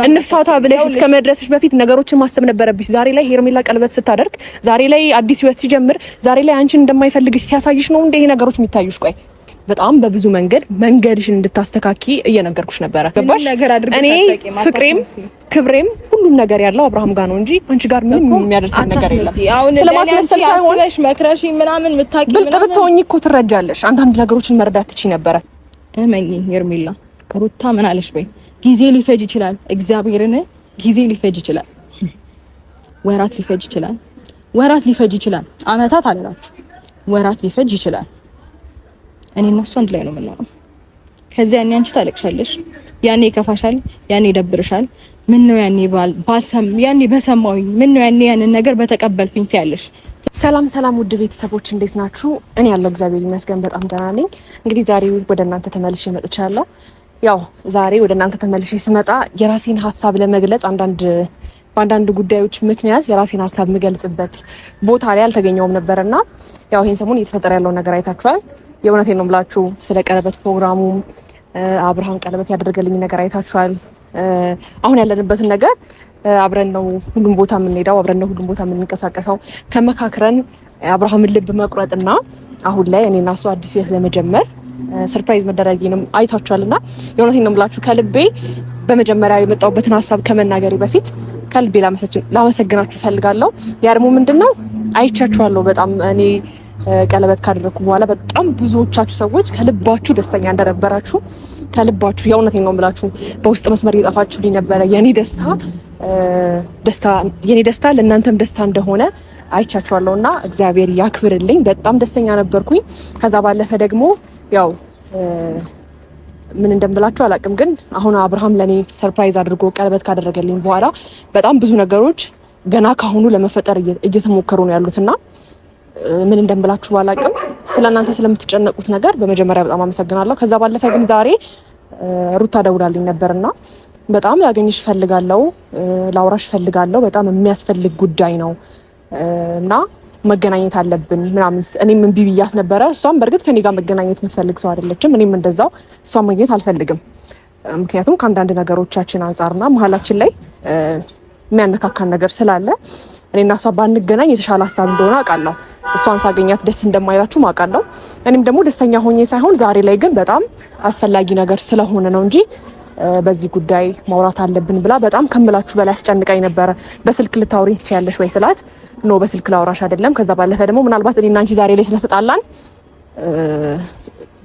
እንፋታ ብለሽ እስከመድረስሽ በፊት ነገሮችን ማሰብ ነበረብሽ። ዛሬ ላይ ሄርሜላ ቀለበት ስታደርግ፣ ዛሬ ላይ አዲስ ህይወት ሲጀምር፣ ዛሬ ላይ አንቺን እንደማይፈልግሽ ሲያሳይሽ ነው እንደ ይሄ ነገሮች የሚታዩሽ። ቆይ በጣም በብዙ መንገድሽን እንድታስተካኪ እየነገርኩሽ ነበረ። ገባሽ? እኔ ፍቅሬም ክብሬም ሁሉም ነገር ያለው አብርሃም ጋር ነው እንጂ አንቺ ጋር ምንም የሚያደርሰን ነገር የለም። ስለማስመሰል ሳይሆን መክረሽ ምናምን ምታቂ ብልጥ ብትሆኚ እኮ ትረጃለሽ። አንዳንድ ነገሮችን መረዳት ትችይ ነበረ። እመኚኝ ሄርሜላ፣ ሩታ ምን አለሽ በይ። ጊዜ ሊፈጅ ይችላል። እግዚአብሔርን ጊዜ ሊፈጅ ይችላል። ወራት ሊፈጅ ይችላል። ወራት ሊፈጅ ይችላል። አመታት አላላችሁ፣ ወራት ሊፈጅ ይችላል። እኔ እና እሱ አንድ ላይ ነው የምንሆነው። ከዚያ ያኔ አንቺ ታለቅሻለሽ፣ ያኔ ይከፋሻል፣ ያኔ ይደብርሻል። ምን ነው ያኔ በሰማሁኝ፣ ምን ነው ያንን ነገር በተቀበልኩኝ ትያለሽ። ሰላም ውድ ቤተሰቦች እንዴት ናችሁ? እኔ ያለው እግዚአብሔር ይመስገን በጣም ደህና ነኝ። እንግዲህ ዛሬ ወደ እናንተ ተመልሼ መጥቻለሁ። ያው ዛሬ ወደ እናንተ ተመልሼ ስመጣ የራሴን ሀሳብ ለመግለጽ በአንዳንድ ጉዳዮች ምክንያት የራሴን ሀሳብ የምገልጽበት ቦታ ላይ አልተገኘውም ነበርና ያው ይሄን ሰሞን እየተፈጠረ ያለውን ነገር አይታችኋል። የእውነቴን ነው የምላችሁ። ስለ ቀለበት ፕሮግራሙ አብርሃም ቀለበት ያደረገልኝ ነገር አይታችኋል። አሁን ያለንበትን ነገር አብረን ነው ሁሉም ቦታ የምንሄደው፣ አብረን ነው ሁሉም ቦታ የምንንቀሳቀሰው። ተመካክረን አብርሃምን ልብ መቁረጥና አሁን ላይ እኔና እሱ አዲስ ህይወት ለመጀመር ሰርፕራይዝ መደረጊንም አይታችኋልና የእውነቴን ነው የምላችሁ። ከልቤ በመጀመሪያ የመጣሁበትን ሀሳብ ከመናገሬ በፊት ከልቤ ላመሰግናችሁ ፈልጋለሁ። ያ ደግሞ ምንድነው አይቻችኋለሁ በጣም እኔ ቀለበት ካደረኩ በኋላ በጣም ብዙዎቻችሁ ሰዎች ከልባችሁ ደስተኛ እንደነበራችሁ ከልባችሁ የእውነቴን ነው የምላችሁ በውስጥ መስመር እየጻፋችሁልኝ ነበረ። የኔ ደስታ ለእናንተም ደስታ እንደሆነ አይቻችኋለሁና እግዚአብሔር ያክብርልኝ። በጣም ደስተኛ ነበርኩኝ። ከዛ ባለፈ ደግሞ ያው ምን እንደምላችሁ አላውቅም፣ ግን አሁን አብርሃም ለኔ ሰርፕራይዝ አድርጎ ቀለበት ካደረገልኝ በኋላ በጣም ብዙ ነገሮች ገና ካሁኑ ለመፈጠር እየተሞከሩ ነው ያሉትና ምን እንደምላችሁ ባላውቅም ስለናንተ ስለምትጨነቁት ነገር በመጀመሪያ በጣም አመሰግናለሁ። ከዛ ባለፈ ግን ዛሬ ሩታ ደውላልኝ ነበርና በጣም ላገኝሽ ፈልጋለሁ፣ ላውራሽ ፈልጋለሁ፣ በጣም የሚያስፈልግ ጉዳይ ነው እና መገናኘት አለብን ምናምን። እኔም እምቢ ብያት ነበረ። እሷም በእርግጥ ከኔ ጋር መገናኘት የምትፈልግ ሰው አይደለችም። እኔም እንደዛው እሷም ማግኘት አልፈልግም። ምክንያቱም ከአንዳንድ ነገሮቻችን አንጻርና መሀላችን ላይ የሚያነካካን ነገር ስላለ እኔና እሷ ባንገናኝ የተሻለ ሀሳብ እንደሆነ አውቃለሁ። እሷን ሳገኛት ደስ እንደማይላችሁ አውቃለሁ። እኔም ደግሞ ደስተኛ ሆኜ ሳይሆን ዛሬ ላይ ግን በጣም አስፈላጊ ነገር ስለሆነ ነው እንጂ በዚህ ጉዳይ ማውራት አለብን ብላ በጣም ከምላችሁ በላይ አስጨንቃኝ ነበረ። በስልክ ልታወሪኝ ትችያለሽ ወይ ስላት ኖ በስልክ ላውራሽ አይደለም። ከዛ ባለፈ ደግሞ ምናልባት እኔና አንቺ ዛሬ ላይ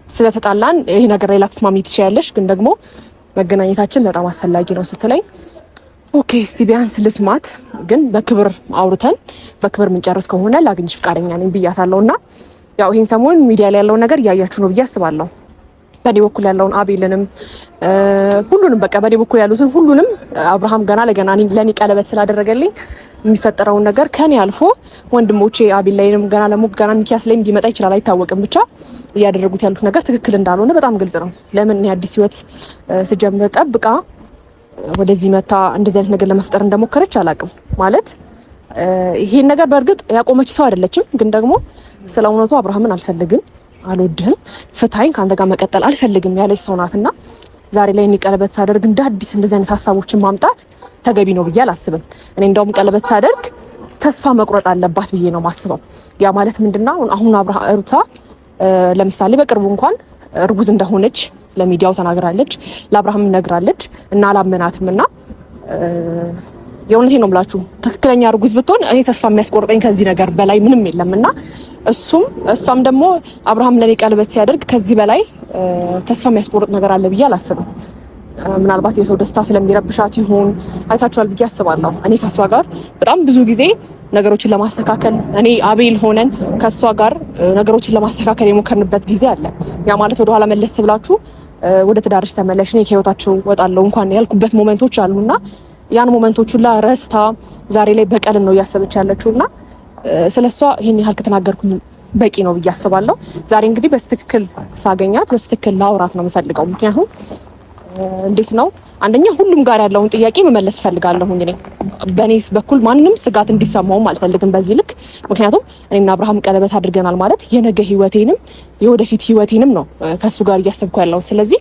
ስለተጣላን ይሄ ነገር ላይ ላትስማሚ ትችያለሽ፣ ግን ደግሞ መገናኘታችን በጣም አስፈላጊ ነው ስትለኝ ኦኬ እስቲ ቢያንስ ልስማት፣ ግን በክብር አውርተን በክብር ምንጨርስ ከሆነ ላግኝሽ ፍቃደኛ ነኝ ብያታለሁና ያው ይሄን ሰሞን ሚዲያ ላይ ያለውን ነገር እያያችሁ ነው ብዬ አስባለሁ። በኔ በኩል ያለውን አቤልንም ሁሉንም በቃ በኔ በኩል ያሉትን ሁሉንም አብርሃም ገና ለኔ ቀለበት ስላደረገልኝ የሚፈጠረውን ነገር ከኔ አልፎ ወንድሞቼ አቤል ላይንም ገና ሚኪያስ ላይም ሊመጣ ይችላል አይታወቅም። ብቻ እያደረጉት ያሉት ነገር ትክክል እንዳልሆነ በጣም ግልጽ ነው። ለምን አዲስ ህይወት ስጀምር ጠብቃ ወደዚህ መታ እንደዚህ አይነት ነገር ለመፍጠር እንደሞከረች አላውቅም። ማለት ይሄን ነገር በእርግጥ ያቆመች ሰው አይደለችም፣ ግን ደግሞ ስለ እውነቱ አብርሃምን አልፈልግም፣ አልወድህም፣ ፍታኝ፣ ካንተ ጋር መቀጠል አልፈልግም ያለች ሰው ናትና ዛሬ ላይ እኔ ቀለበት ሳደርግ እንደ አዲስ እንደዚህ አይነት ሀሳቦችን ማምጣት ተገቢ ነው ብዬ አላስብም። እኔ እንደውም ቀለበት ሳደርግ ተስፋ መቁረጥ አለባት ብዬ ነው ማስበው። ያ ማለት ምንድነው አሁን ሩታ ለምሳሌ በቅርቡ እንኳን እርጉዝ እንደሆነች ለሚዲያው ተናግራለች፣ ለአብርሃም ነግራለች እና አላመናትምና የእውነቴን ነው የምላችሁ ትክክለኛ እርጉዝ ብትሆን እኔ ተስፋ የሚያስቆርጠኝ ከዚህ ነገር በላይ ምንም የለምና እሷም ደግሞ አብርሃም ለኔ ቀለበት ሲያደርግ ከዚህ በላይ ተስፋ የሚያስቆርጥ ነገር አለ ብዬ አላስብም። ምናልባት የሰው ደስታ ስለሚረብሻት ይሆን አይታችኋል ብዬ አስባለሁ። እኔ ከሷ ጋር በጣም ብዙ ጊዜ ነገሮችን ለማስተካከል እኔ አቤል ሆነን ከሷ ጋር ነገሮችን ለማስተካከል የሞከርንበት ጊዜ አለ። ያ ማለት ወደ ኋላ መለስ ብላችሁ ወደ ትዳርሽ ተመለሽ፣ እኔ ከህይወታችሁ ወጣለሁ እንኳን ያልኩበት ሞመንቶች አሉና ያን ሞመንቶች ሁላ ረስታ ዛሬ ላይ በቀልን ነው እያሰበች ያለችውና ስለሷ ይሄን ያህል ከተናገርኩኝ በቂ ነው ብዬ አስባለሁ። ዛሬ እንግዲህ በስትክክል ሳገኛት በስትክክል ላውራት ነው የምፈልገው። ምክንያቱም እንዴት ነው አንደኛ ሁሉም ጋር ያለውን ጥያቄ መመለስ ፈልጋለሁ። እኔ በኔስ በኩል ማንንም ስጋት እንዲሰማውም አልፈልግም በዚህ ልክ። ምክንያቱም እኔና አብርሃም ቀለበት አድርገናል ማለት የነገ ህይወቴንም የወደፊት ህይወቴንም ነው ከሱ ጋር እያሰብኩ ያለሁት። ስለዚህ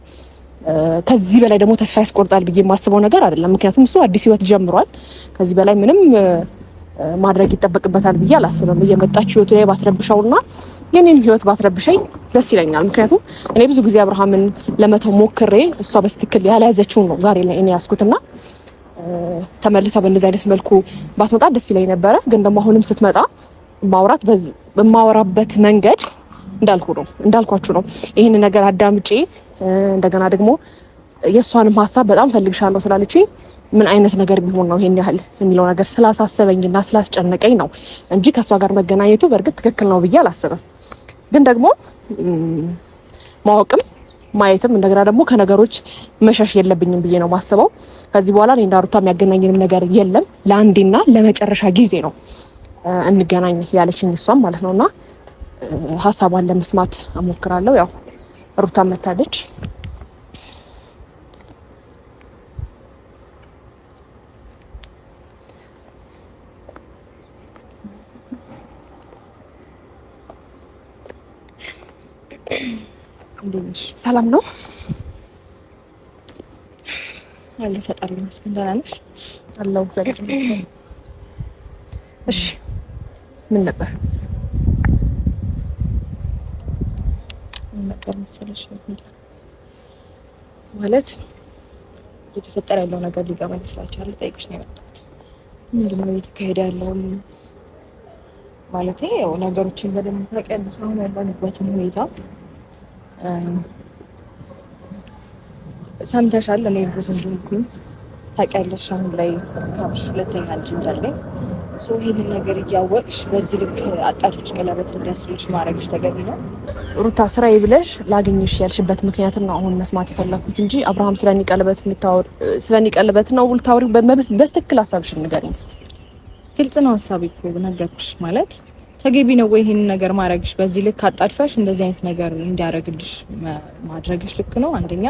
ከዚህ በላይ ደግሞ ተስፋ ያስቆርጣል ብዬ የማስበው ነገር አይደለም። ምክንያቱም እሱ አዲስ ህይወት ጀምሯል። ከዚህ በላይ ምንም ማድረግ ይጠበቅበታል ብዬ አላስብም። እየመጣች ህይወቱ ላይ ባትረብሸውና የኔን ህይወት ባትረብሸኝ ደስ ይለኛል። ምክንያቱም እኔ ብዙ ጊዜ አብርሃምን ለመተው ሞክሬ እሷ በስትክክል ያልያዘችውን ነው ዛሬ ላይ እኔ ያዝኩትና ተመልሳ በእንደዚህ አይነት መልኩ ባትመጣ ደስ ይለኝ ነበረ። ግን ደግሞ አሁንም ስትመጣ ማውራት በማወራበት መንገድ እንዳልኳችሁ ነው። ይህን ነገር አዳምጬ እንደገና ደግሞ የእሷንም ሀሳብ በጣም ፈልግሻለሁ ስላለችኝ ምን አይነት ነገር ቢሆን ነው ይሄን ያህል የሚለው ነገር ስላሳሰበኝና ስላስጨነቀኝ ነው እንጂ ከእሷ ጋር መገናኘቱ በእርግጥ ትክክል ነው ብዬ አላስብም። ግን ደግሞ ማወቅም ማየትም እንደገና ደግሞ ከነገሮች መሸሽ የለብኝም ብዬ ነው ማስበው። ከዚህ በኋላ እኔ እና ሩታ የሚያገናኝንም ነገር የለም። ለአንዴና ለመጨረሻ ጊዜ ነው እንገናኝ ያለችኝ እሷም ማለት ነውና ሀሳቧን ለመስማት እሞክራለሁ። ያው ሩታ መታለች። ሰላም ነው አለ። ፈጣሪ ይመስገን። ደህና ነሽ? አለሁ እግዚአብሔር ይመስገን። እሺ ምን ነበር መሰለሽ ማለት እየተፈጠረ ያለው ነገር ሊገባኝ ስላልቻለ ጠይቅሽ ነው የመጣሁት። ምንድን ነው እየተካሄደ ያለው ማለት ያው ነገሮችን በደንብ ታውቂያለሽ። አሁን ያለንበትን ሁኔታ ሰምተሻል። እኔ ብዙ እንደሆንኩኝ ታውቂያለሽ። አሁን ላይ ካብሽ ሁለተኛ ልጅ እንዳለኝ ሰው ይሄንን ነገር እያወቅሽ በዚህ ልክ አጣጥፍሽ ቀለበት እንዲያስርልሽ ማድረግሽ ተገቢ ነው? ሩታ ስራዬ ብለሽ ላገኝሽ ያልሽበት ምክንያት ነው አሁን መስማት የፈለኩት እንጂ አብርሃም ስለኔ ቀለበት ነው ልታወሪው በስትክክል ሀሳብሽን ንገሪኝ እስኪ። ግልጽ ነው ሀሳቤ እኮ ነገርኩሽ። ማለት ተገቢ ነው ወይ ይሄንን ነገር ማድረግሽ? በዚህ ልክ አጣጥፈሽ እንደዚህ አይነት ነገር እንዲያደርግልሽ ማድረግሽ ልክ ነው አንደኛ።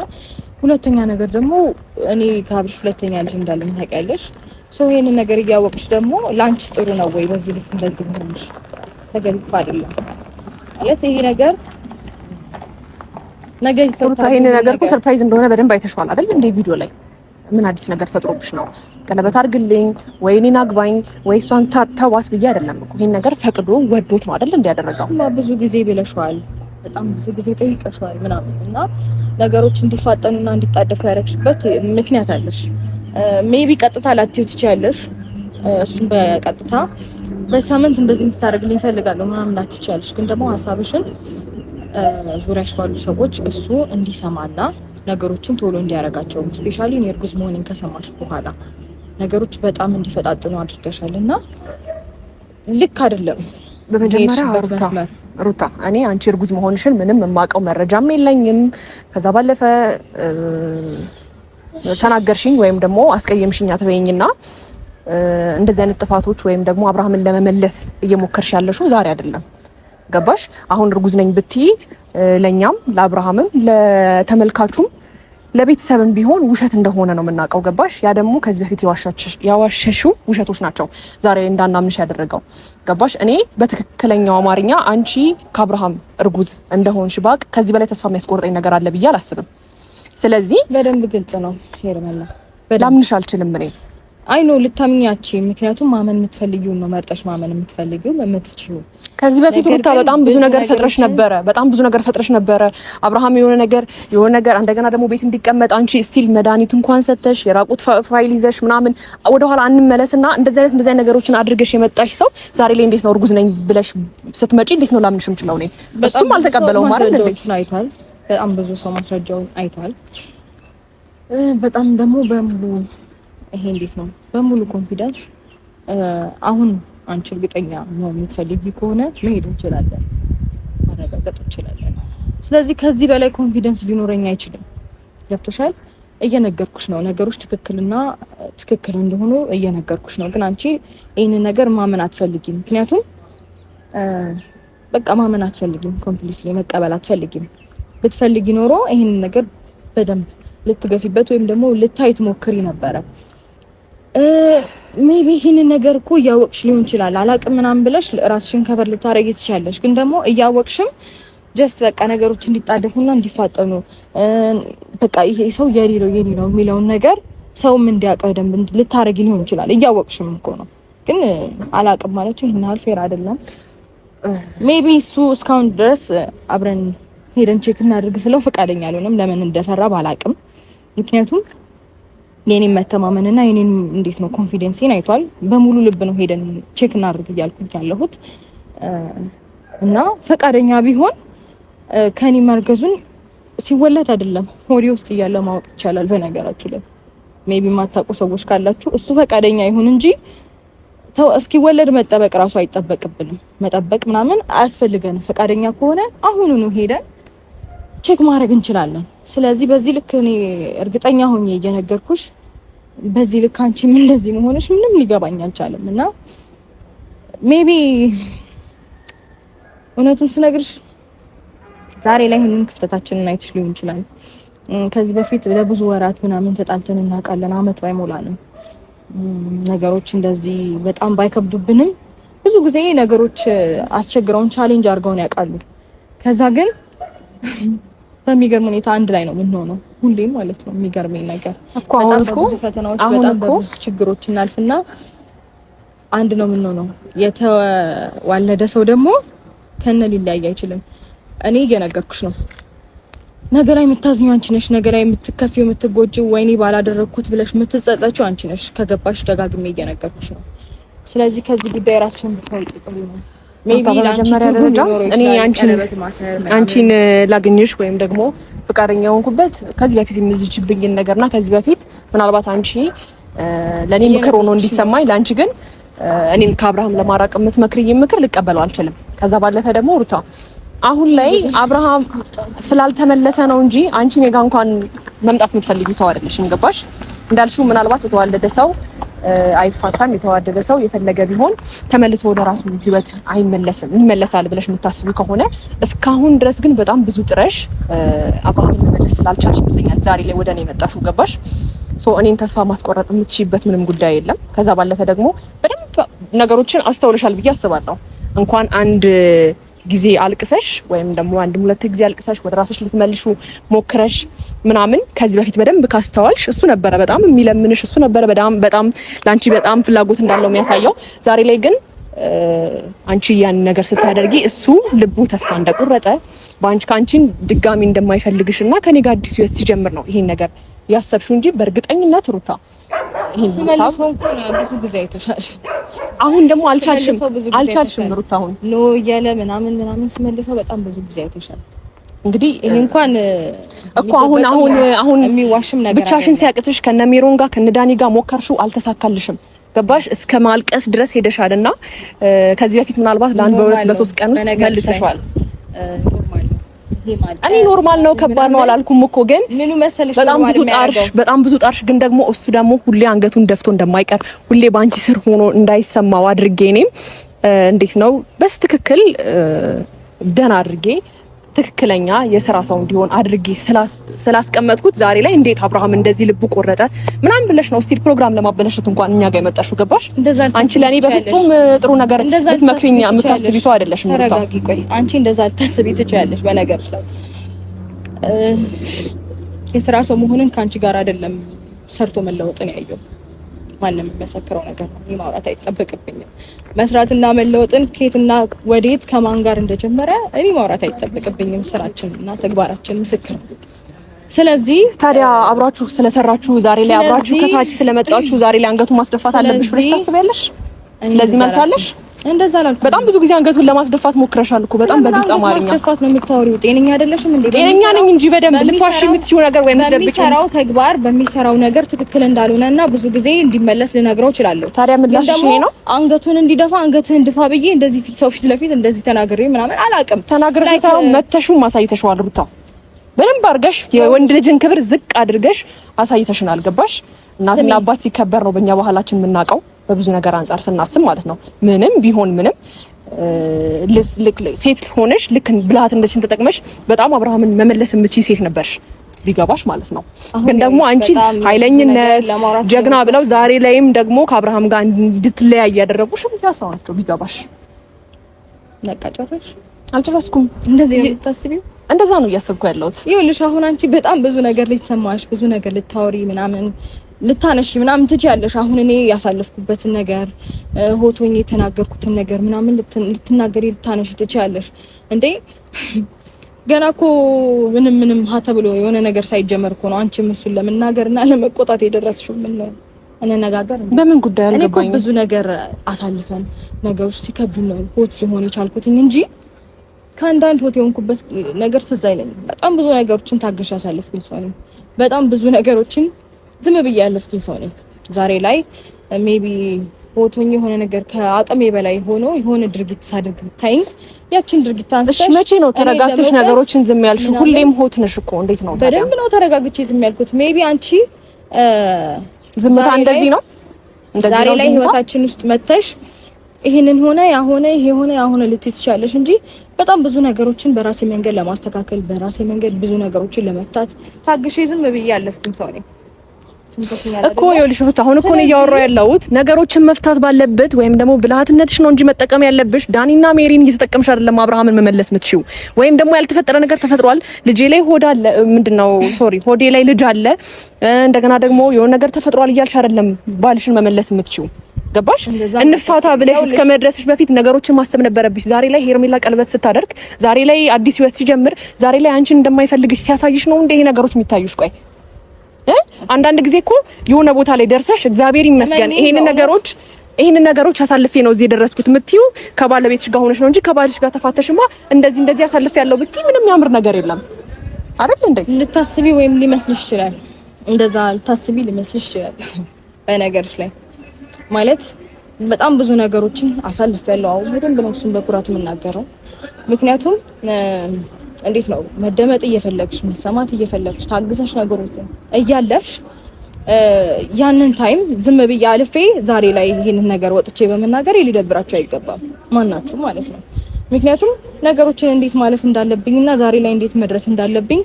ሁለተኛ ነገር ደግሞ እኔ ካብሽ ሁለተኛ ልጅ እንዳለኝ ታውቂያለሽ። ሰው ይሄንን ነገር እያወቅሽ ደግሞ ላንቺስ ጥሩ ነው ወይ በዚህ ልክ እንደዚህ ሆነሽ? ተገቢ እኮ አይደለም ማለት ይሄ ነገር ነገ ይፈታል። ይሄን ነገር እኮ ሰርፕራይዝ እንደሆነ በደንብ አይተሽዋል አይደል? እንደ ቪዲዮ ላይ ምን አዲስ ነገር ፈጥሮብሽ ነው? ቀለበት አድርግልኝ ወይ እኔን አግባኝ ወይ እሷን ተዋት ብዬ አይደለም እኮ። ይሄን ነገር ፈቅዶ ወዶት ነው አይደል እንዲያደረገው። ብዙ ጊዜ ብለሽዋል፣ በጣም ብዙ ጊዜ ጠይቀሽዋል ምናምን እና ነገሮች እንዲፋጠኑና እንዲጣደፉ ያደረግሽበት ምክንያት አለሽ። ሜቢ ቀጥታ ላትዩ ትችያለሽ። እሱን በቀጥታ በሳምንት እንደዚህ እንድታደርግልኝ እፈልጋለሁ ምናምን ላትዩ ትችያለሽ። ግን ደግሞ ሀሳብሽን ዙሪያሽ ባሉ ሰዎች እሱ እንዲሰማና ነገሮችን ቶሎ እንዲያረጋቸው ስፔሻሊ እርጉዝ መሆኔን ከሰማሽ በኋላ ነገሮች በጣም እንዲፈጣጥኑ አድርገሻል እና ልክ አይደለም። በመጀመሪያ ሩታ እኔ አንቺ እርጉዝ መሆንሽን ምንም የማውቀው መረጃም የለኝም። ከዛ ባለፈ ተናገርሽኝ ወይም ደግሞ አስቀየምሽኝ አትበይኝና እንደዚህ አይነት ጥፋቶች ወይም ደግሞ አብርሃምን ለመመለስ እየሞከርሽ ያለሽው ዛሬ አይደለም። ገባሽ? አሁን እርጉዝ ነኝ ብትይ ለኛም ለአብርሃምም ለተመልካቹም ለቤተሰብም ቢሆን ውሸት እንደሆነ ነው የምናውቀው። ገባሽ? ያ ደግሞ ከዚህ በፊት ያዋሸሽው ውሸቶች ናቸው ዛሬ እንዳናምንሽ ያደረገው። ገባሽ? እኔ በትክክለኛው አማርኛ አንቺ ከአብርሃም እርጉዝ እንደሆንሽ ባቅ ከዚህ በላይ ተስፋ የሚያስቆርጠኝ ነገር አለ ብዬ አላስብም። ስለዚህ በደንብ ግልጽ ነው ሄርሜላ፣ ላምንሽ አልችልም እኔ አይ ኖ ልታምኛቺ። ምክንያቱም ማመን የምትፈልጊው ነው መርጠሽ ማመን የምትፈልጊው የምትችይው። ከዚህ በፊት ሩታ በጣም ብዙ ነገር ፈጥረሽ ነበረ። አብርሃም የሆነ ነገር እንደገና ደግሞ ቤት እንዲቀመጥ አንቺ ስቲል መድኃኒት እንኳን ሰተሽ የራቁት ፋይል ይዘሽ ምናምን ወደኋላ አንመለስና እንደዚህ አይነት ነገሮችን አድርገሽ የመጣሽ ሰው ዛሬ ላይ እንዴት ነው እርጉዝ ነኝ ብለሽ ስትመጪ እንዴት ነው ላምንሽ የምችለው? እኔ እሱም አልተቀበለውም ማለት ነው። አይቷል፣ በጣም ብዙ ሰው ማስረጃውን አይቷል። በጣም ደግሞ በሙሉ ይሄ እንዴት ነው በሙሉ ኮንፊደንስ አሁን አንቺ እርግጠኛ ነው የምትፈልጊ ከሆነ መሄድ እንችላለን፣ ማረጋገጥ እንችላለን። ስለዚህ ከዚህ በላይ ኮንፊደንስ ሊኖረኝ አይችልም። ገብቶሻል? እየነገርኩሽ ነው ነገሮች ትክክል እንደሆኑ እየነገርኩሽ ነው። ግን አንቺ ይሄንን ነገር ማመን አትፈልጊም። ምክንያቱም በቃ ማመን አትፈልጊም፣ ኮምፕሊትሊ መቀበል አትፈልጊም። ብትፈልጊ ኖሮ ይሄንን ነገር በደንብ ልትገፊበት ወይም ደግሞ ልታይ ትሞክሪ ነበረ። ሜቢ ይሄንን ነገር እኮ እያወቅሽ ሊሆን ይችላል አላቅም ምናምን ብለሽ ራስሽን ከበር ልታረጊ ትችያለሽ። ግን ደግሞ እያወቅሽም ጀስት በቃ ነገሮች እንዲጣደፉና እንዲፋጠኑ በቃ ይሄ ሰው የኔ ነው የሚለውን ነገር ሰውም እንዲያውቅ በደንብ ልታረጊ ሊሆን ይችላል። እያወቅሽም እኮ ነው፣ ግን አላውቅም ማለት ይሄን ያህል ፌር አይደለም። ሜቢ እሱ እስካሁን ድረስ አብረን ሄደን ቼክ እናድርግ ስለው ፈቃደኛ አልሆነም። ለምን እንደፈራ ባላውቅም፣ ምክንያቱም የኔን መተማመንና የኔን እንዴት ነው ኮንፊደንስን አይቷል። በሙሉ ልብ ነው ሄደን ቼክ እናድርግ እያልኩኝ ያለሁት እና ፈቃደኛ ቢሆን ከኔ ማርገዙን ሲወለድ አይደለም ሆዴ ውስጥ እያለ ማወቅ ይቻላል። በነገራችሁ ላይ ሜቢ የማታውቁ ሰዎች ካላችሁ እሱ ፈቃደኛ ይሁን እንጂ ተው እስኪወለድ መጠበቅ ራሱ አይጠበቅብንም። መጠበቅ ምናምን አያስፈልገንም። ፈቃደኛ ከሆነ አሁኑኑ ሄደን ቼክ ማድረግ እንችላለን። ስለዚህ በዚህ ልክ እኔ እርግጠኛ ሆኜ እየነገርኩሽ በዚህ ልክ አንቺም እንደዚህ መሆንሽ ምንም ሊገባኝ አልቻለም እና ሜቢ እውነቱን ስነግርሽ ዛሬ ላይ ይሄንን ክፍተታችንን አይተሽ ሊሆን ይችላል። ከዚህ በፊት ለብዙ ወራት ምናምን ተጣልተን እናውቃለን። አመት ባይሞላንም ነገሮች እንደዚህ በጣም ባይከብዱብንም ብዙ ጊዜ ነገሮች አስቸግረውን ቻሌንጅ አድርገውን ያውቃሉ። ከዛ ግን በሚገርም ሁኔታ አንድ ላይ ነው የምንሆነው ሁሌም ማለት ነው። የሚገርመኝ ነገር በጣም ብዙ ፈተናዎች በጣም ብዙ ችግሮች እናልፍና አንድ ነው የምንሆነው። የተዋለደ ሰው ደግሞ ከነ ሊለያይ አይችልም። እኔ እየነገርኩሽ ነው። ነገ ላይ የምታዝኚው አንቺ ነሽ። ነገ ላይ የምትከፊው የምትጎጂው ወይኔ ባላደረኩት ብለሽ የምትጸጸችው አንቺ ነሽ። ከገባሽ ደጋግሜ እየነገርኩሽ ነው። ስለዚህ ከዚህ ጉዳይ ራስሽን ብታውቂ ጥሩ ነው። መጀመሪያ ደረጃ እኔ አንቺን ላገኝሽ ወይም ደግሞ ፍቃደኛ ሆንኩበት ከዚህ በፊት የምዝችብኝን ነገርና ከዚህ በፊት ምናልባት አንቺ ለኔ ምክር ሆኖ እንዲሰማኝ ለአንቺ ግን እኔን ከአብርሃም ለማራቅ የምትመክሪኝ ምክር ልቀበለው አልችልም። ከዛ ባለፈ ደግሞ ሩታ አሁን ላይ አብርሃም ስላልተመለሰ ነው እንጂ አንቺ እኔ ጋር እንኳን መምጣት የምትፈልጊ ሰው አይደለሽም። ገባሽ? እንዳልሽው ምናልባት የተዋለደ ሰው አይፋታም። የተዋደደ ሰው የፈለገ ቢሆን ተመልሶ ወደ ራሱ ህይወት አይመለስም። ይመለሳል ብለሽ የምታስቢ ከሆነ እስካሁን ድረስ ግን በጣም ብዙ ጥረሽ አብርሃምን መመለስ ስላልቻልሽ ይመስለኛል ዛሬ ላይ ወደ እኔ መጣሽው። ገባሽ? እኔን ተስፋ ማስቆረጥ የምትችይበት ምንም ጉዳይ የለም። ከዛ ባለፈ ደግሞ በደንብ ነገሮችን አስተውለሻል ብዬ አስባለሁ። እንኳን አንድ ጊዜ አልቅሰሽ ወይም ደግሞ አንድ ሁለት ጊዜ አልቅሰሽ ወደ ራስሽ ልትመልሹ ሞክረሽ ምናምን ከዚህ በፊት በደንብ ካስተዋልሽ እሱ ነበረ በጣም የሚለምንሽ፣ እሱ ነበረ በጣም ላንቺ በጣም ፍላጎት እንዳለው የሚያሳየው። ዛሬ ላይ ግን አንቺ ያን ነገር ስታደርጊ እሱ ልቡ ተስፋ እንደቆረጠ ከአንቺን ድጋሚ እንደማይፈልግሽና ከኔ ጋር አዲስ ህይወት ሲጀምር ነው ይሄን ነገር ያሰብሽው እንጂ በእርግጠኝነት ሩታ ስመልሰው ብዙ ጊዜ አይተሻል። አሁን ደግሞ አልቻልሽም ሩታ አሁን ኖ እያለ ምናምን ስመልሰው በጣም ብዙ ጊዜ አይተሻል። እንግዲህ ይሄ እንኳን እኮ አሁን የሚዋሽም ነገር ብቻሽን ሲያቅትሽ ከነሜሮን ጋር ከነዳኒ ጋር ሞከርሽው፣ አልተሳካልሽም። ገባሽ? እስከ ማልቀስ ድረስ ሄደሻልና ከዚህ በፊት ምናልባት ለአንድ በሁለት በሶስት ቀን ውስጥ መልሰሻል። እኔ ኖርማል ነው ከባድ ነው አላልኩም እኮ ግን ምኑ መሰለሽ በጣም ብዙ ጣርሽ ግን ደግሞ እሱ ደግሞ ሁሌ አንገቱን ደፍቶ እንደማይቀር ሁሌ ባንቺ ስር ሆኖ እንዳይሰማው አድርጌ እኔም እንዴት ነው በስትክክል ደህና አድርጌ ትክክለኛ የሥራ ሰው እንዲሆን አድርጌ ስላስቀመጥኩት ዛሬ ላይ እንዴት አብርሃም እንደዚህ ልቡ ቆረጠ ምናምን ብለሽ ነው ስቲል ፕሮግራም ለማበላሸት እንኳን እኛ ጋር የመጣሽው። ገባሽ? አንቺ ለኔ በፍጹም ጥሩ ነገር ልትመክሪኝ የምታስቢ ሰው አይደለሽም። ተረጋጊ። ቆይ አንቺ እንደዛ ልታስቢ ትችያለሽ። በነገርሽ ላይ የሥራ ሰው መሆንን ከአንቺ ጋር አይደለም ሰርቶ መለወጥን ያየው ማንም የሚመሰክረው ነገር ነው። እኔ ማውራት አይጠበቅብኝም። መስራትና መለወጥን ከየትና ወዴት ከማን ጋር እንደጀመረ እኔ ማውራት አይጠበቅብኝም። ስራችንና ተግባራችን ምስክር ነው። ስለዚህ ታዲያ አብራችሁ ስለሰራችሁ ዛሬ ላይ አብራችሁ ከታች ስለመጣችሁ ዛሬ ላይ አንገቱን ማስደፋት አለብሽ ብለሽ ታስቢያለሽ? ለዚህ መልሳለሽ? እንደዛ አላልኩም። በጣም ብዙ ጊዜ አንገቱን ለማስደፋት ሞክረሻል እኮ በጣም በግልጽ አማርኛ። ማስደፋት ነው የምታወሪው? ጤነኛ አይደለሽም እንዴ? ጤነኛ ነኝ እንጂ በደንብ ልትዋሽ የምትይው ነገር ወይ በሚሰራው ተግባር በሚሰራው ነገር ትክክል እንዳልሆነና ብዙ ጊዜ እንዲመለስ ልነግረው እችላለሁ። ታዲያ ምላሽ ይሄ ነው? አንገቱን እንዲደፋ አንገትህን ድፋ ብዬ እንደዚህ ሰው ፊት ለፊት እንደዚህ ተናግሬ ምናምን አላውቅም። ተናግሬ ሳይሆን መተሹም አሳይተሽዋል ሩታ። በደንብ አድርገሽ የወንድ ልጅን ክብር ዝቅ አድርገሽ አሳይተሽናል። ገባሽ? እናትና አባት ሲከበር ነው በእኛ ባህላችን የምናውቀው በብዙ ነገር አንፃር ስናስብ ማለት ነው። ምንም ቢሆን ምንም ሴት ሆነሽ ልክ ብልሃት እንደሽን ተጠቅመሽ በጣም አብርሃምን መመለስ የምትችይ ሴት ነበርሽ ቢገባሽ ማለት ነው። ግን ደግሞ አንቺ ኃይለኝነት ጀግና ብለው ዛሬ ላይም ደግሞ ከአብርሃም ጋር እንድትለያይ ያደረጉሽ ያሳዋቸው ቢገባሽ። በቃ ጨረሽ አልጨረስኩም። እንደዚህ ነው የምታስቢው? እንደዛ ነው እያሰብኩ ያለሁት። ይኸውልሽ አሁን አንቺ በጣም ብዙ ነገር ልትሰማሽ፣ ብዙ ነገር ልታወሪ ምናምን ልታነሺ ምናምን ትችያለሽ። አሁን እኔ ያሳለፍኩበትን ነገር ሆቶኝ የተናገርኩትን ነገር ምናምን ልትናገሪ ልታነሺ ትችያለሽ እንዴ። ገና እኮ ምንም ሀ ተብሎ የሆነ ነገር ሳይጀመር እኮ ነው አንቺም እሱን ለመናገርና ለመቆጣት የደረስሽው። ምን ነው እንነጋገር። በምን ጉዳይ አልገባኝም። እኔ እኮ ብዙ ነገር አሳልፈን ነገሮች ሲከብዱ ነው ሆት ሊሆን የቻልኩትኝ እንጂ ከአንዳንድ ሆት የሆንኩበት ነገር ትዝ አይለኝም። በጣም ብዙ ነገሮችን ታግሽ ያሳልፍኩኝ ሰው ነኝ። በጣም ብዙ ነገሮችን ዝም ብዬ ያለፍኩኝ ሰው ነኝ። ዛሬ ላይ ሜቢ ሆቶኝ የሆነ ነገር ከአቅሜ በላይ ሆኖ የሆነ ድርጊት ሳደርግ ብታይኝ ያችን ድርጊት አንስተሽ እሺ፣ መቼ ነው ተረጋግተሽ ነገሮችን ዝም ያልሽው? ሁሌም ሆት ነሽ እኮ። እንዴት ነው? በደንብ ነው ተረጋግቼ ዝም ያልኩት። ሜቢ አንቺ ዝምታ እንደዚህ ነው። ዛሬ ላይ ህይወታችን ውስጥ መተሽ ይሄንን ሆነ ያሆነ ይሄ ሆነ ያሆነ ልትይ ትችያለሽ እንጂ በጣም ብዙ ነገሮችን በራሴ መንገድ ለማስተካከል በራሴ መንገድ ብዙ ነገሮችን ለመፍታት ታግሼ ዝም ብዬ ያለፍኩኝ ሰው ነኝ እኮ። ይኸውልሽ ሩት፣ አሁን እኮ ነው እያወራሁ ያለሁት ነገሮችን መፍታት ባለበት ወይም ደግሞ ብልሃትነትሽ ነው እንጂ መጠቀም ያለብሽ ዳኒና ሜሪን እየተጠቀምሽ አይደለም አብርሃምን መመለስ የምትችይው። ወይም ደግሞ ያልተፈጠረ ነገር ተፈጥሯል። ልጄ ላይ ሆድ አለ፣ ምንድነው ሆዴ ላይ ልጅ አለ፣ እንደገና ደግሞ የሆነ ነገር ተፈጥሯል እያልሽ አይደለም ባልሽን መመለስ የምትችይው። ገባሽ? እንፋታ ብለሽ እስከ መድረስሽ በፊት ነገሮችን ማሰብ ነበረብሽ። ዛሬ ላይ ሄርሜላ ቀለበት ስታደርግ፣ ዛሬ ላይ አዲስ ህይወት ሲጀምር፣ ዛሬ ላይ አንቺን እንደማይፈልግሽ ሲያሳይሽ ነው እንደ ይሄ ነገሮች የሚታዩሽ። ቆይ አንዳንድ ጊዜ እኮ የሆነ ቦታ ላይ ደርሰሽ እግዚአብሔር ይመስገን ይሄንን ነገሮች አሳልፌ ነው እዚህ የደረስኩት የምትይው ከባለቤትሽ ጋር ሆነሽ ነው እንጂ ከባልሽ ጋር ተፋተሽማ እንደዚህ አሳልፌ ያለው ብትይ ምንም ያምር ነገር የለም አይደል እንዴ? ልታስቢ ወይም ሊመስልሽ ይችላል። እንደዛ ልታስቢ ሊመስልሽ ይችላል። በነገርሽ ላይ ማለት በጣም ብዙ ነገሮችን አሳልፌያለሁ። አሁን በደንብ ነው እሱን በኩራት የምናገረው። ምክንያቱም እንዴት ነው መደመጥ እየፈለግሽ መሰማት እየፈለግሽ ታግሰሽ ነገሮችን እያለፍሽ ያንን ታይም ዝም ብዬ አልፌ ዛሬ ላይ ይሄንን ነገር ወጥቼ በመናገር ሊደብራችሁ አይገባም፣ ማናችሁ ማለት ነው። ምክንያቱም ነገሮችን እንዴት ማለፍ እንዳለብኝና ዛሬ ላይ እንዴት መድረስ እንዳለብኝ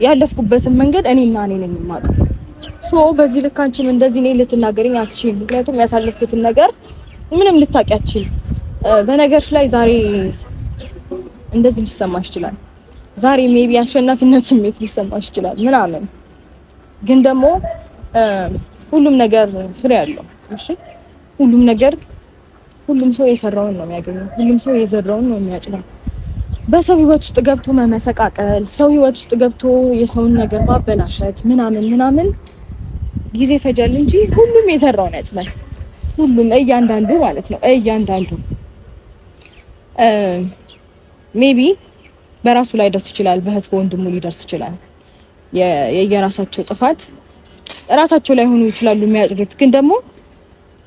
ያለፍኩበትን መንገድ እኔና እኔ ነኝ የማውቀው። ሶ በዚህ ልክ አንቺም እንደዚህ ነኝ ልትናገሪኝ አትችይም። ምክንያቱም ያሳለፍኩትን ነገር ምንም ልታውቂያችል። በነገርሽ ላይ ዛሬ እንደዚህ ሊሰማሽ ይችላል። ዛሬ ሜቢ አሸናፊነት ስሜት ሊሰማሽ ይችላል ምናምን፣ ግን ደግሞ ሁሉም ነገር ፍሬ አለው። እሺ፣ ሁሉም ሰው የሰራውን ነው የሚያገኘው። ሁሉም ሰው የዘራውን ነው የሚያጭደው። በሰው ህይወት ውስጥ ገብቶ መመሰቃቀል፣ ሰው ህይወት ውስጥ ገብቶ የሰውን ነገር ማበላሸት ምናምን ጊዜ ፈጃል እንጂ ሁሉም የዘራውን ያጭዳል። ሁሉም እያንዳንዱ ማለት ነው እያንዳንዱ ሜቢ በራሱ ላይ ደርስ ይችላል፣ በእህት በወንድሙ ሊደርስ ይችላል። የየራሳቸው ጥፋት ራሳቸው ላይ ሆኑ ይችላሉ የሚያጭዱት፣ ግን ደግሞ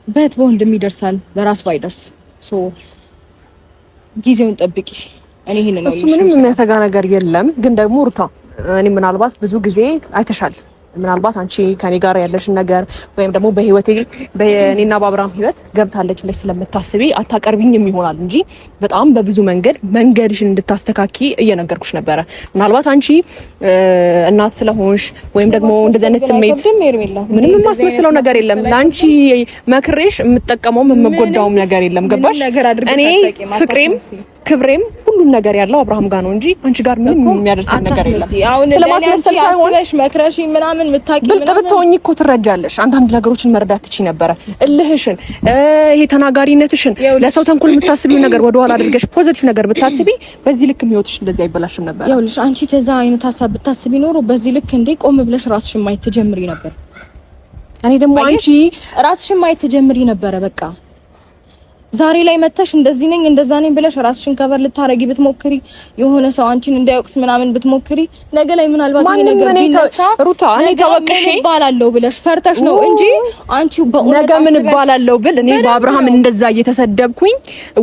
በእህት በወንድም ይደርሳል፣ በራስ ባይደርስ። ሶ ጊዜውን ጠብቂ። እኔ ይሄን ነው። እሱ ምንም የሚያሰጋ ነገር የለም። ግን ደግሞ ሩታ እኔ ምናልባት ብዙ ጊዜ አይተሻል። ምናልባት አንቺ ከኔ ጋር ያለሽን ነገር ወይም ደግሞ በህይወቴ በእኔና በአብርሃም ህይወት ገብታለች ብለሽ ስለምታስቢ አታቀርቢኝም ይሆናል እንጂ በጣም በብዙ መንገድሽን እንድታስተካኪ እየነገርኩሽ ነበረ። ምናልባት አንቺ እናት ስለሆንሽ ወይም ደግሞ እንደዚህ አይነት ስሜት ምንም የማስመስለው ነገር የለም። ለአንቺ መክሬሽ የምጠቀመውም የምጎዳውም ነገር የለም። ገባሽ? እኔ ፍቅሬም ክብሬም ሁሉም ነገር ያለው አብርሃም ጋር ነው እንጂ አንቺ ጋር ምንም የሚያደርሰኝ ነገር የለም። ስለማስመሰል ሳይሆን መክረሽ ምናምን ምታቂ ብልጥ ብትሆኚ እኮ ትረጃለሽ። አንዳንድ ነገሮችን መረዳት ትችይ ነበረ። እልህሽን፣ ይሄ ተናጋሪነትሽን፣ ለሰው ተንኮል የምታስቢው ነገር ወደ ኋላ አድርገሽ ፖዚቲቭ ነገር ብታስቢ በዚህ ልክ ህይወትሽ እንደዚህ አይበላሽም ነበር። ይኸውልሽ አንቺ ተዛ አይነት ሀሳብ ብታስቢ ኖሮ በዚህ ልክ እንዴ ቆም ብለሽ ራስሽን ማየት ትጀምሪ ነበር። እኔ ደግሞ አንቺ ራስሽን ማየት ትጀምሪ ነበረ በቃ ዛሬ ላይ መተሽ እንደዚህ ነኝ እንደዛ ነኝ ብለሽ ራስሽን ከበር ልታረጊ ብትሞክሪ የሆነ ሰው አንቺን እንዳይወቅስ ምናምን ብትሞክሪ ነገ ላይ ምናልባት ይሄ ነገር ቢነሳ ሩታ እኔ ተወቅሽ ይባላልው ብለሽ ፈርተሽ ነው እንጂ አንቺ በእውነት ነገ ምን ይባላልው ብል እኔ በአብርሃም እንደዛ እየተሰደብኩኝ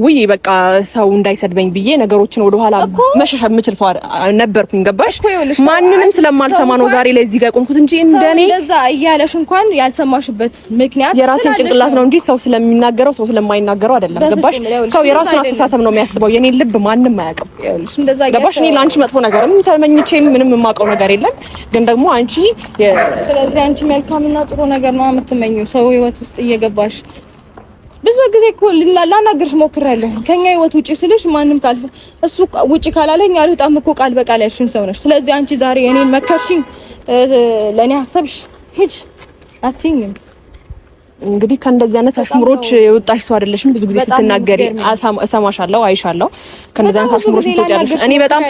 ውይ በቃ ሰው እንዳይሰድበኝ ብዬ ነገሮችን ወደ ኋላ መሸሽ የምችል ሰው ነበርኩኝ። ገባሽ? ማንንም ስለማልሰማ ነው ዛሬ ላይ እዚህ ጋር ቆምኩት እንጂ እንደኔ እንደዛ እያለሽ እንኳን ያልሰማሽበት ምክንያት የራሴን ጭንቅላት ነው እንጂ ሰው ስለሚናገረው ሰው ስለማይናገረው አይደለም። ገባሽ? ሰው የራሱን አስተሳሰብ ነው የሚያስበው። የኔ ልብ ማንንም አያውቅም። ገባሽ? እኔ ላንቺ መጥፎ ነገርም ተመኝቼም ምንም የማውቀው ነገር የለም። ግን ደግሞ አንቺ ስለዚህ አንቺ መልካምና ጥሩ ነገር ነው የምትመኘው ሰው ህይወት ውስጥ እየገባሽ ብዙ ጊዜ እኮ ላናግርሽ ሞክሬያለሁ። ከኛ ህይወት ውጪ ስልሽ ማንም ካልፈ እሱ ውጪ ካላለኝ አልወጣም እኮ ቃል በቃል ያልሽኝ ሰው ነሽ። ስለዚህ አንቺ ዛሬ እኔን መከርሽኝ፣ ለኔ ሐሰብሽ ሂጅ አትይኝም። እንግዲህ ከእንደዚህ አይነት አሽሙሮች የወጣሽ ሰው አይደለሽም። ብዙ ጊዜ ስትናገሪ እሰማሻለሁ፣ አይሻለሁ። ከእንደዚህ አይነት አሽሙሮች ትወጫለሽ። እኔ በጣም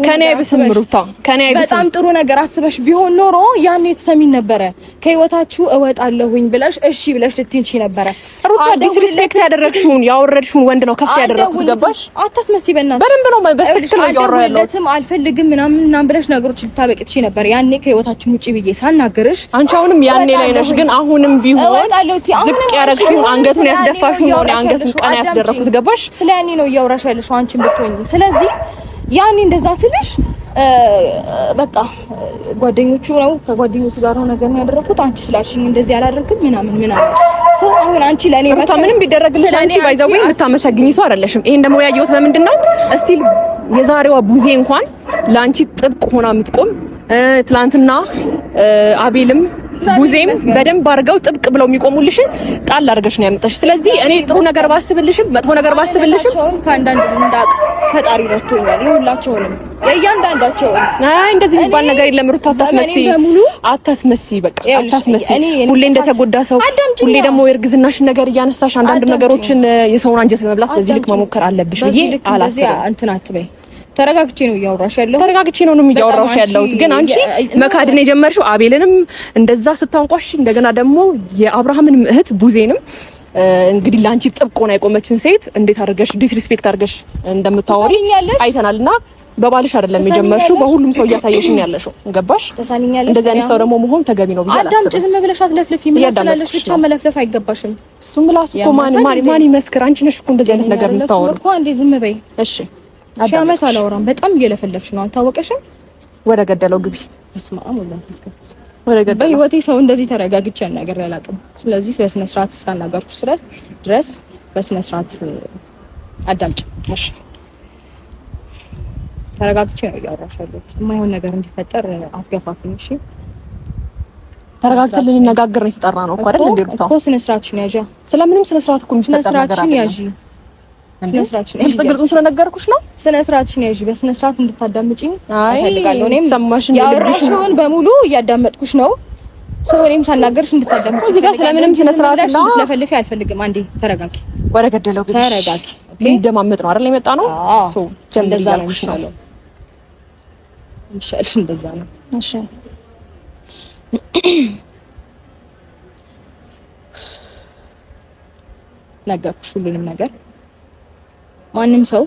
ከኔ አይብስም ሩታ፣ ከኔ አይብስም። በጣም ጥሩ ነገር አስበሽ ቢሆን ኖሮ ያኔ ትሰሚኝ ነበረ። ከህይወታችሁ እወጣለሁኝ ብለሽ እሺ ብለሽ ልትይንቺ ነበረ። ሩታ ዲስሪስፔክት ያደረግሽውን ያወረድሽውን ወንድ ነው ከፍ ያደረግኩት። ገባሽ? አታስመስይ በእናትሽ። በደንብ ነው በስትክክል ነው ያወራው ያለው። አልፈልግም ምናምን ብለሽ ነገሮች ልታበቅትሽ ነበር። ያኔ ከህይወታችን ውጪ ብዬ ሳናገርሽ አንቺ አሁንም ያኔ ላይ ነሽ። ግን አሁንም ቢሆን ዝቅ ያረግሽው አንገቱን ያስደፋሽው ነው አንገቱን ቀና ያስደረኩት። ገባሽ? ስለ ያኔ ነው እያወራሽ ያለሽው አንቺን ብትሆኚ። ስለዚህ ያኔ እንደዛ ስልሽ በቃ ጓደኞቹ ነው ከጓደኞቹ ጋር ነው ነገር ነው ያደረኩት። አንቺ ስላልሽኝ እንደዚህ አላደርግም ምናምን ሰው አሁን አንቺ ለኔ ምንም ቢደረግልሽ አንቺ ባይዘው የምታመሰግኝ ሰው አይደለሽም። ይሄን ደግሞ ያየሁት በምንድነው እስቲል የዛሬዋ ቡዜ እንኳን ለአንቺ ጥብቅ ሆና የምትቆም ትላንትና አቤልም ቡዜም በደንብ አድርገው ጥብቅ ብለው የሚቆሙልሽን ጣል አድርገሽ ነው ያመጣሽ። ስለዚህ እኔ ጥሩ ነገር ባስብልሽም መጥፎ ነገር ባስብልሽም ከአንዳንድ እንዳቅ ፈጣሪ ረድቶኛል። ይሁላቸውንም የእያንዳንዳቸውን እንደዚህ የሚባል ነገር የለም። ሩታ አታስመስይ፣ በቃ አታስመስይ። ሁሌ እንደተጎዳ ሰው ሁሌ ደግሞ የእርግዝናሽን ነገር እያነሳሽ አንዳንድ ነገሮችን የሰውን አንጀት ለመብላት በዚህ ልክ መሞከር አለብሽ ብዬ አላስብም። እንትን አትበይ። ተረጋግቼ ነው እያወራሽ ያለሁት። ተረጋግቼ ነው እያወራሽ ያለሁት። ግን አንቺ መካድን የጀመርሽው አቤልንም እንደዛ ስታንቋሽ እንደገና ደግሞ የአብርሃምንም እህት ቡዜንም እንግዲህ ላንቺ ጥብቅ ሆና የቆመችን ሴት እንዴት አድርገሽ ዲስሪስፔክት አድርገሽ እንደምታወሪ አይተናልና በባልሽ አይደለም የጀመርሽው፣ በሁሉም ሰው እያሳየሽኝ ያለሽው። ገባሽ? እንደዚህ አይነት ሰው ደግሞ መሆን ተገቢ ነው ብዬ አላስብም። አዳምጪ፣ ዝም ብለሽ አትለፍልፊ። ምን ያስላለሽ ብቻ መለፍለፍ አይገባሽም። እሱ ምላስ እኮ ማን ይመስክር? አንቺ ነሽ እኮ እንደዚህ አይነት ነገር የምታወሪው እኮ። አንዴ ዝም በይ እሺ። ሺህ ዓመት አላወራም። በጣም እየለፈለፍሽ ነው። አልታወቀሽም? ወደ ገደለው ግቢ። እስማም ወደ ገደለው። በህይወቴ ሰው እንደዚህ ተረጋግቼ ነገር አላውቅም። ስለዚህ በስነ ስርዓት ስታናገርኩሽ ድረስ በስነ ስርዓት አዳምጪ እሺ። ተረጋግቼ ነው እያወራሽ ያለሁት። የማይሆን ነገር እንዲፈጠር አትገፋፍኝ እሺ። ተረጋግተን ልንነጋገር ነው የተጠራ ነው እኮ አይደል? እንዴ ብታው እኮ ስነ ስርዓትሽን ያዢ። ስለምንም ስነ ስርዓት እኮ የሚፈጠር ነገር አይደለም። ስነ ስርዓትሽን ያዢ። ግልጹን ስለነገርኩሽ ነው። ስነ ስርዓትሽን ያዢ። በስነ ስርዓት እንድታዳምጪኝ እፈልጋለሁ። እኔም ሰማሽኝ ያወራሽውን በሙሉ እያዳመጥኩሽ ነው። ሰው እኔም ሳናገርሽ እንድታዳምጪኝ። እዚህ ጋር ስለምንም ስነ ስርዓት ነው ለፈልፊ አልፈልግም። አንዴ ተረጋጊ። ወደ ገደለው ግቢ። ተረጋጊ። እንደማመጥ ነው አይደል የመጣ ነው። ሶ እንደዛ ነው ይሻለው። ይሻልሽ እንደዛ ነው። እሺ ነገርኩሽ ሁሉንም ነገር። ማንም ሰው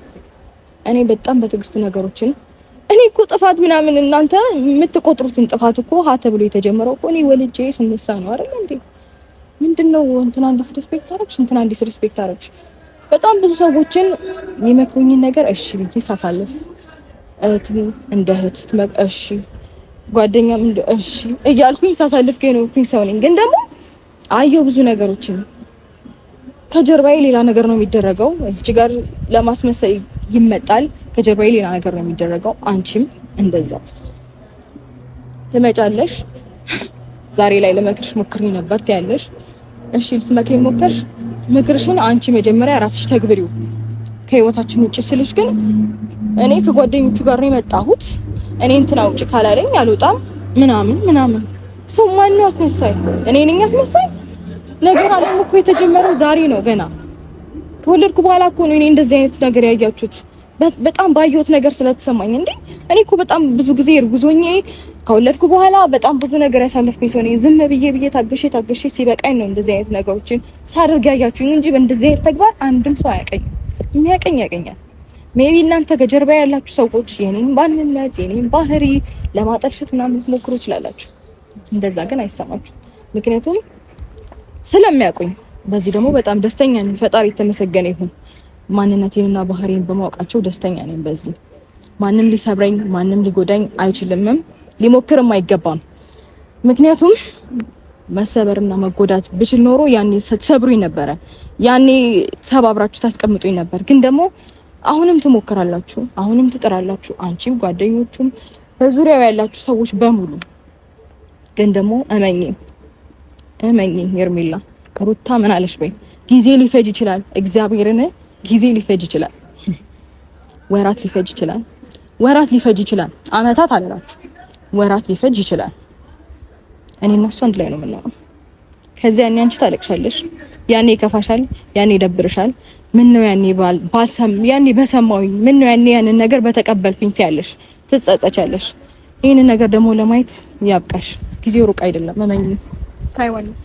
እኔ በጣም በትዕግስት ነገሮችን እኔ እኮ ጥፋት ምናምን እናንተ የምትቆጥሩትን ጥፋት እኮ ሀ ተብሎ የተጀመረው እኮ እኔ ወልጄ ስንሳ ነው አይደል እንዴ? ምንድነው እንትና ዲስሪስፔክት አደረግሽ፣ እንትና ዲስሪስፔክት አደረግሽ። በጣም ብዙ ሰዎችን የሚመክሩኝን ነገር እሺ ብዬ ሳሳልፍ እንደ እህት እሺ፣ ጓደኛም እንደ እሺ እያልኩኝ ሳሳልፍ ከኖርኩኝ ሰው ነኝ። ግን ደግሞ አየሁ ብዙ ነገሮችን ከጀርባዬ ሌላ ነገር ነው የሚደረገው። እዚህ ጋር ለማስመሰል ይመጣል፣ ከጀርባዬ ሌላ ነገር ነው የሚደረገው። አንቺም እንደዛው ትመጫለሽ። ዛሬ ላይ ለመክርሽ ሞክሪ ነበር ትያለሽ። እሺ ልትመክሪ ሞከርሽ። ምክርሽን አንቺ መጀመሪያ ራስሽ ተግብሪው። ከህይወታችን ውጪ ስልሽ ግን እኔ ከጓደኞቹ ጋር ነው የመጣሁት፣ እኔ እንትና ውጪ ካላለኝ አልወጣም ምናምን ሰው ማን ነው አስመሳይ? እኔ ነኝ አስመሳይ? ነገር አለም እኮ የተጀመረው ዛሬ ነው። ገና ከወለድኩ በኋላ እኮ ነው እኔ እንደዚህ አይነት ነገር ያያችሁት። በጣም ባየሁት ነገር ስለተሰማኝ እንዴ እኔ እኮ በጣም ብዙ ጊዜ እርጉዞኜ ከወለድኩ በኋላ በጣም ብዙ ነገር ያሳለፍኩኝ ሰው ነኝ። ዝም ብዬ ታገሼ ሲበቃኝ ነው እንደዚህ አይነት ነገሮችን ሳደርግ ያያችሁኝ እንጂ በእንደዚህ አይነት ተግባር አንድም ሰው አያቀኝም። የሚያቀኝ ያቀኛል። ሜቢ እናንተ ከጀርባ ያላችሁ ሰዎች የኔን ማንነት የኔን ባህሪ ለማጠልሸት ምናምን ልትሞክሩ ይችላላችሁ። እንደዛ ግን አይሰማችሁ፣ ምክንያቱም ስለሚያውቁኝ። በዚህ ደግሞ በጣም ደስተኛ ነኝ። ፈጣሪ የተመሰገነ ይሁን። ማንነቴንና ባህሪን በማወቃቸው ደስተኛ ነኝ። በዚህ ማንም ሊሰብረኝ ማንም ሊጎዳኝ አይችልምም፣ ሊሞክርም አይገባም። ምክንያቱም መሰበርና መጎዳት ብችል ኖሮ ያኔ ሰብሩኝ ነበረ፣ ያኔ ሰባብራችሁ ታስቀምጡኝ ነበር። ግን ደግሞ አሁንም ትሞክራላችሁ፣ አሁንም ትጥራላችሁ፣ አንቺም ጓደኞቹም በዙሪያው ያላችሁ ሰዎች በሙሉ። ግን ደግሞ እመኚኝ ሄርሜላ ሩታ ምን አለሽ በይ። ጊዜ ሊፈጅ ይችላል። እግዚአብሔርን ጊዜ ሊፈጅ ይችላል። ወራት ሊፈጅ ይችላል። ወራት ሊፈጅ ይችላል። አመታት አለላችሁ። ወራት ሊፈጅ ይችላል። እኔ እና እሱ አንድ ላይ ነው የምናወራው። ከዚያ ያኔ አንቺ ታለቅሻለሽ፣ ያኔ ይከፋሻል፣ ያኔ ይደብርሻል። ምን ነው ያኔ ያኔ በሰማሁኝ ምን ነው ያኔ ያንን ነገር በተቀበልኩኝ ትያለሽ፣ ትጸጸቻለሽ። ይሄን ነገር ደግሞ ለማየት ያብቃሽ። ጊዜው ሩቅ አይደለም። እመኚኝ። ታይዋለሽ